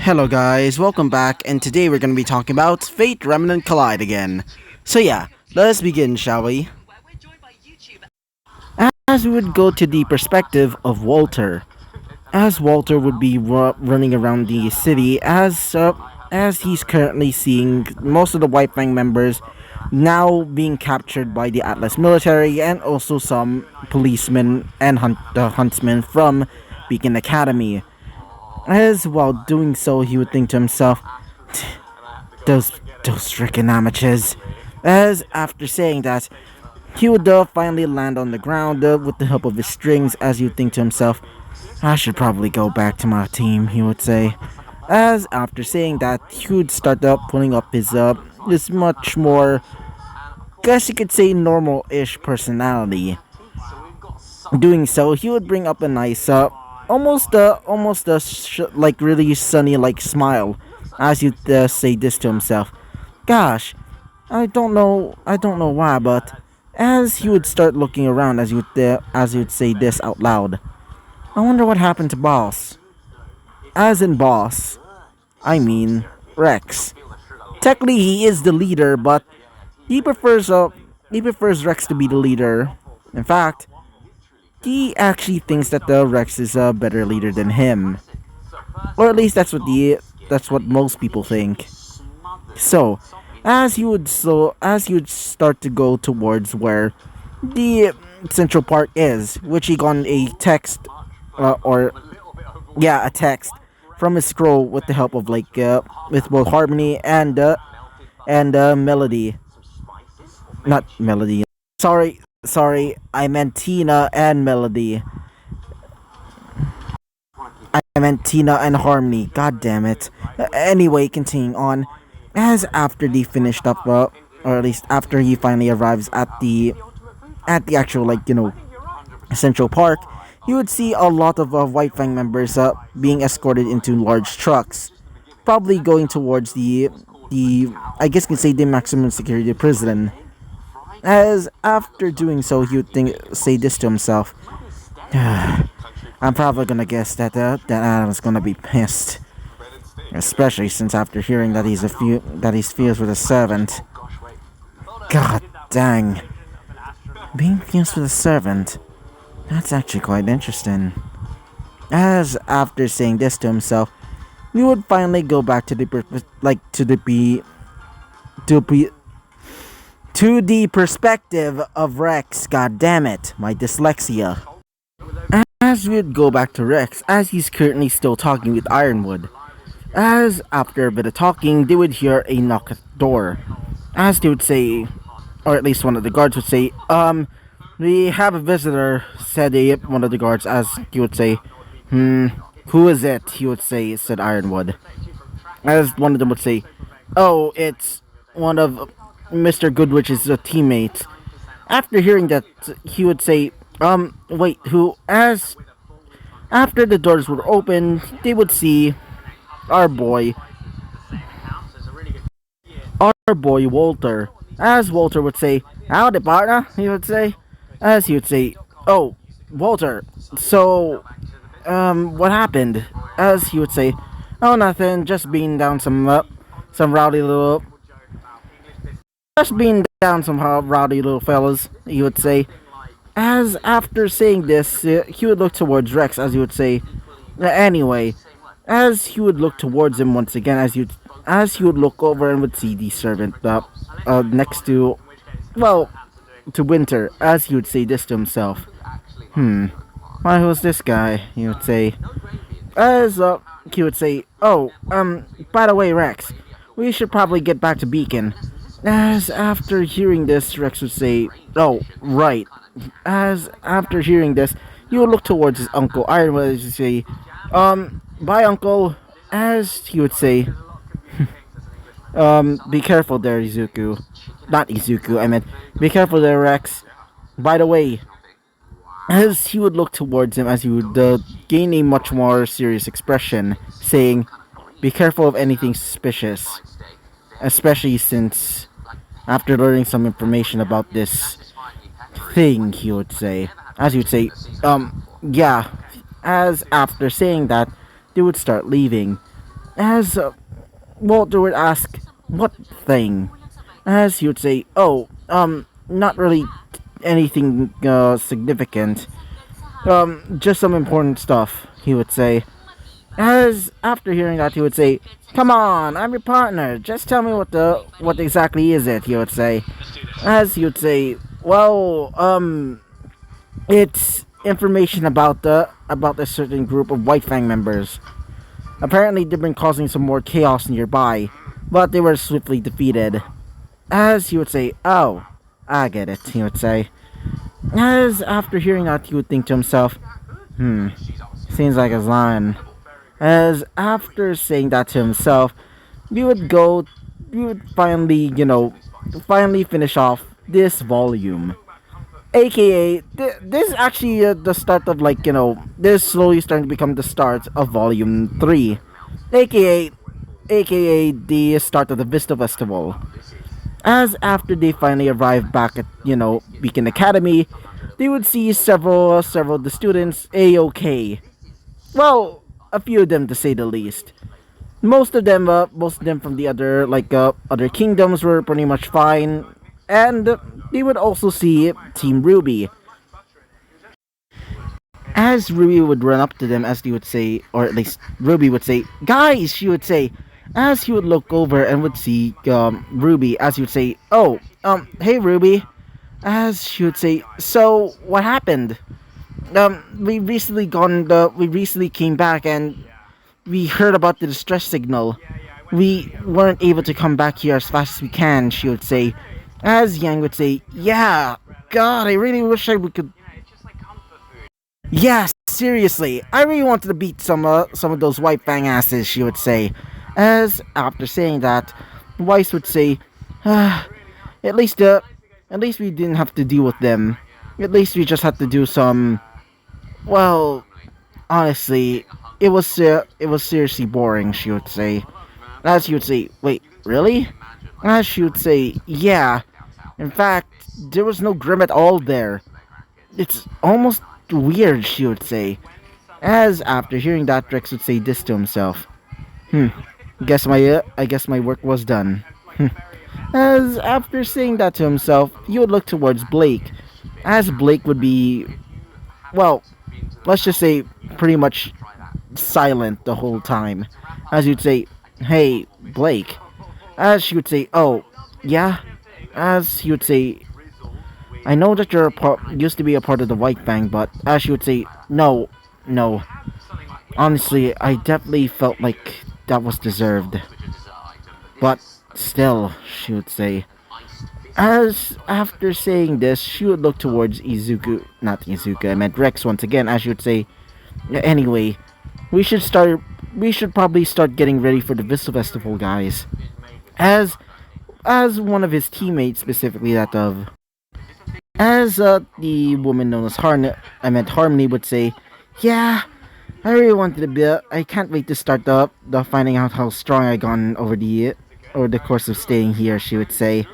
Hello guys, welcome back, and today we're going to be talking about Fate Remnant Collide again. So yeah, let's begin, shall we? As we would go to the perspective of Walter, as Walter would be running around the city as he's currently seeing most of the White Fang members now being captured by the Atlas military and also some policemen and huntsmen from Beacon Academy. As while doing so, he would think to himself, those freaking amateurs. As after saying that, he would finally land on the ground with the help of his strings. As you'd think to himself, I should probably go back to my team, he would say. As after saying that, he would start pulling up his much more, guess you could say, normal-ish personality. Doing so, he would bring up a nice, like really sunny like smile, as you say this to himself. Gosh, I don't know why, but as he would start looking around, as you'd say this out loud, I wonder what happened to Boss. As in Boss, I mean Rex. Technically, he is the leader, but he prefers Rex to be the leader. In fact, he actually thinks that the Rex is a better leader than him, or at least that's what most people think. So, as you would start to go towards where the Central Park is, which he got a text, a text from his scroll with the help of with both Harmony and Melody, not Melody. Sorry, I meant Tina and Melody. I meant Tina and Harmony. God damn it. Anyway, continuing on. As after they finished up, or at least after he finally arrives at the actual Central Park, you would see a lot of White Fang members being escorted into large trucks, probably going towards the I guess you could say the maximum security prison. As after doing so, he would say this to himself: I'm probably gonna guess that Adam's gonna be pissed, especially since after hearing that he's fused with a servant. God dang, being fused with a servant. That's actually quite interesting. As after saying this to himself, we would finally go back to the perspective of Rex. God damn it, my dyslexia. As we'd go back to Rex, as he's currently still talking with Ironwood. As after a bit of talking, they would hear a knock at the door. As they would say, or at least one of the guards would say, we have a visitor, said one of the guards. As he would say, who is it? He would say, said Ironwood. As one of them would say, oh, it's one of Mr. Goodwich's teammates. After hearing that, he would say, wait, who? As after the doors were open, they would see our boy Walter. As Walter would say, howdy partner, he would say. As he would say, oh, Walter, so, what happened? As he would say, oh, nothing, just being down some rowdy little fellas, he would say. As after saying this, he would look towards Rex, as he would say, anyway, as he would look towards him once again, as he would look over and would see the servant next to, well, to Winter, as he would say this to himself. Why, who's this guy? He would say. As he would say, oh, by the way, Rex, we should probably get back to Beacon. As after hearing this, Rex would say, oh, right. As after hearing this, he would look towards his uncle Ironwood and say, bye, uncle. As he would say, be careful there, Izuku. Not Izuku, I meant, be careful there, Rex. By the way, as he would look towards him, as he would gain a much more serious expression, saying, be careful of anything suspicious. Especially since, after learning some information about this thing, he would say, as he would say, yeah. As after saying that, they would start leaving. As Walter would ask, "What thing?" As he would say, "Oh, not really anything significant. Just some important stuff," he would say. As after hearing that, he would say, "Come on, I'm your partner. Just tell me what exactly is it?" He would say. As he would say, "Well, it's information about a certain group of White Fang members. Apparently, they've been causing some more chaos nearby, but they were swiftly defeated." As he would say, "Oh, I get it," he would say. As after hearing that, he would think to himself, seems like a lion. As after saying that to himself, we would go, we would finally, finally finish off this volume. AKA, this is actually the start of, this is slowly starting to become the start of volume 3. AKA the start of the Vista Festival. As after they finally arrived back at, Beacon Academy, they would see several of the students A-okay. Well, a few of them to say the least. Most of them from the other kingdoms were pretty much fine, and they would also see Team RWBY. As Ruby would run up to them, as they would say, or at least Ruby would say, "Guys," she would say, as he would look over and would see Ruby, as he would say, "Oh, hey Ruby," as she would say, "So what happened? We recently came back and we heard about the distress signal. We weren't able to come back here as fast as we can," she would say. As Yang would say, "Yeah, God, I really wish we could. Yeah, seriously, I really wanted to beat some of those White Fang asses," she would say. As after saying that, Weiss would say, at least, at least we didn't have to deal with them. At least we just had to do some. Well, honestly, it was seriously boring," she would say. As she would say, "Wait, really?" As she would say, "Yeah. In fact, there was no Grim at all there. It's almost weird," she would say. As after hearing that, Rex would say this to himself. I guess my work was done." As after saying that to himself, he would look towards Blake. As Blake would be, well, let's just say pretty much silent the whole time. As you'd say, "Hey, Blake." As she would say, "Oh, yeah?" As he would say, "I know that used to be a part of the White Fang, but," as she would say, "No, no. Honestly, I definitely felt like that was deserved. But still," she would say. As after saying this, she would look towards not Izuku, I meant Rex once again, as she would say, "Anyway, we should start, we should probably start getting ready for the Vista Festival, guys." As, as one of his teammates, specifically that of, as the woman known as Harmony would say, "Yeah, I really wanted to be, I can't wait to start the finding out how strong I gone over the course of staying here," she would say.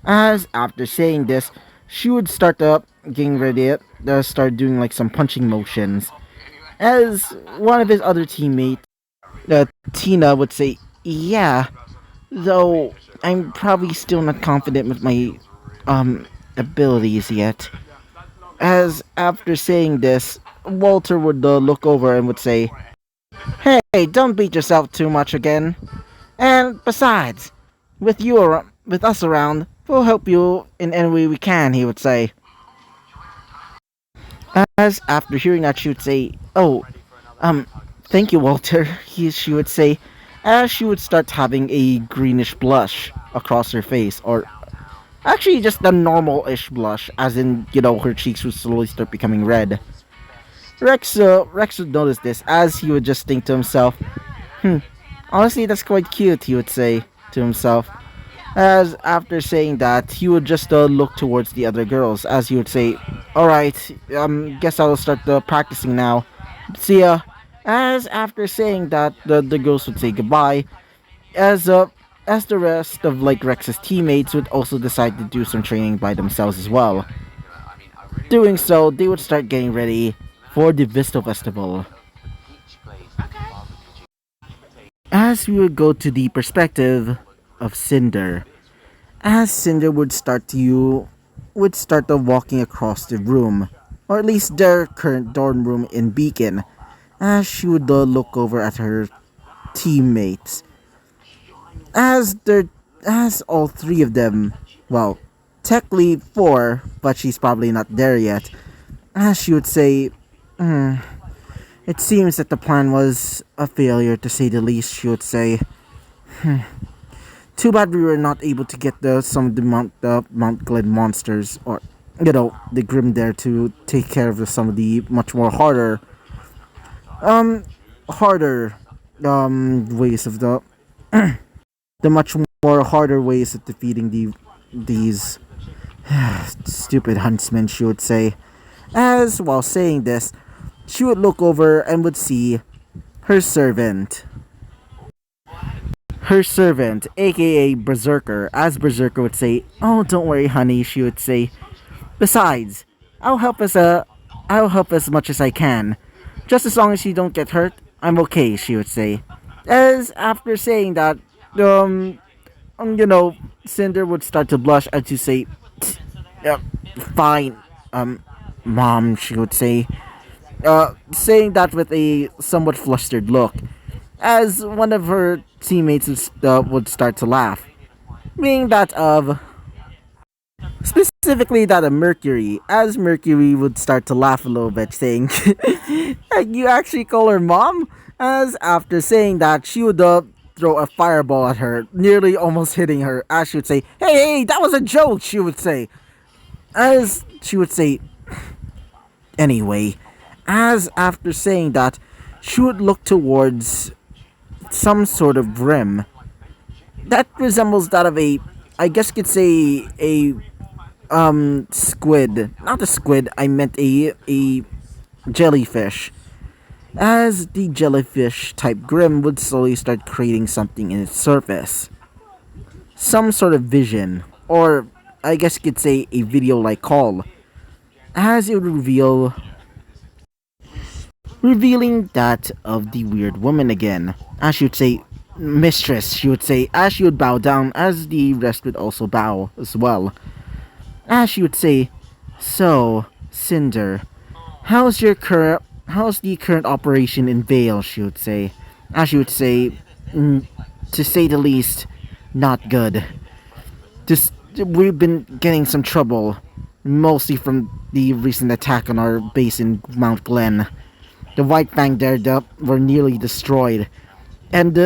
As after saying this, she would start up getting ready to start doing like some punching motions. As one of his other teammates, Tina would say, "Yeah, though I'm probably still not confident with my abilities yet." As after saying this, Walter would look over and would say, "Hey, don't beat yourself too much again. And besides, with us around, we'll help you in any way we can," he would say. As after hearing that, she would say, "Oh, thank you, Walter," she would say, as she would start having a greenish blush across her face, or actually just a normal-ish blush, as in, her cheeks would slowly start becoming red. Rex would notice this, as he would just think to himself, "Honestly, that's quite cute," he would say to himself. As after saying that, he would just look towards the other girls, as he would say, "Alright, guess I'll start practicing now. See ya." As after saying that, the girls would say goodbye, as as the rest of Rex's teammates would also decide to do some training by themselves as well. Doing so, they would start getting ready for the Vista Festival. as we would go to the perspective of Cinder. As Cinder would start the walking across the room, or at least their current dorm room in Beacon, as she would look over at her teammates. As their as all three of them, well, technically four, but she's probably not there yet. As she would say, it seems that the plan was a failure to say the least. She would say, too bad we were not able to get some of the Mount Glen monsters, or the Grim there, to take care of some of the much more um harder ways of the much more harder ways of defeating these stupid huntsmen. She would say, as while saying this, she would look over and would see her servant. Her servant, aka Berserker, as Berserker would say, "Oh, don't worry, honey," she would say. "Besides, I'll help us I'll help as much as I can. Just as long as you don't get hurt, I'm okay," she would say. As after saying that, Cinder would start to blush as you say, "Yeah, fine, mom," she would say. Saying that with a somewhat flustered look, as one of her teammates would start to laugh, being that of specifically that of Mercury, as Mercury would start to laugh a little bit, saying, "You actually call her mom?" As after saying that, she would throw a fireball at her, nearly almost hitting her, as she would say, hey, that was a joke," she would say. As she would say, anyway, as after saying that, she would look towards some sort of brim that resembles that of I guess you could say a squid. Not a squid, I meant a jellyfish. As the jellyfish type Grim would slowly start creating something in its surface. Some sort of vision, or I guess you could say a video like call, as it would revealing that of the weird woman again. As she would say, "Mistress," she would say, as she would bow down, as the rest would also bow as well. As she would say, "So, Cinder, how's the current operation in Vale?" she would say. As she would say, to say the least, not good. Just, we've been getting some trouble, mostly from the recent attack on our base in Mount Glen. The White Fang there were nearly destroyed, and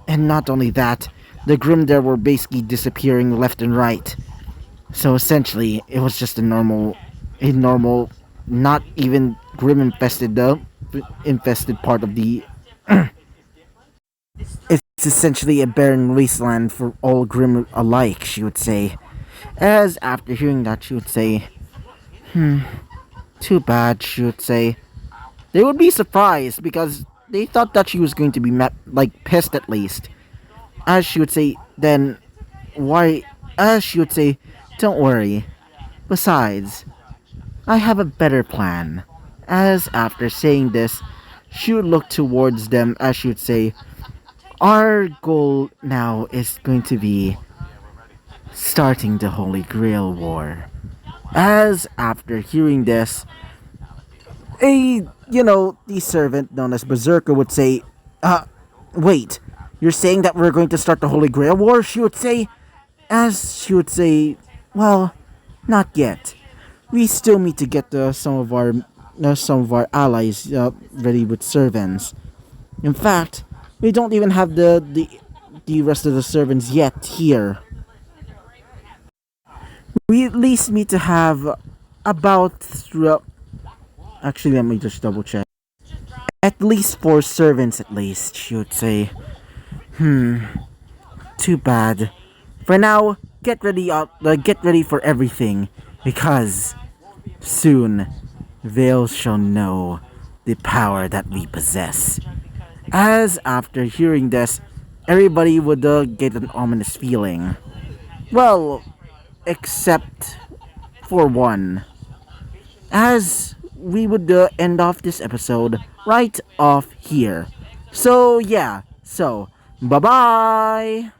not only that, the Grim there were basically disappearing left and right. So essentially, it was just a normal, not even Grim infested part of the. It's essentially a barren wasteland for all Grim alike, she would say. As after hearing that, she would say, too bad," she would say. They would be surprised because they thought that she was going to be pissed at least. As she would say, then, why? As she would say, "Don't worry. Besides, I have a better plan." As after saying this, she would look towards them as she would say, "Our goal now is going to be starting the Holy Grail War." As after hearing this, the servant known as Berserker would say, wait, you're saying that we're going to start the Holy Grail War?" she would say. As she would say, "Well, not yet. We still need to get some of our allies ready with servants. In fact, we don't even have the rest of the servants yet here. We at least need to have about actually, let me just double check. At least 4 servants at least," she would say. Too bad. For now, get ready for everything, because soon Vale shall know the power that we possess." As after hearing this, everybody would get an ominous feeling. Well, except for one. As we would end off this episode right off here. So yeah, Bye bye!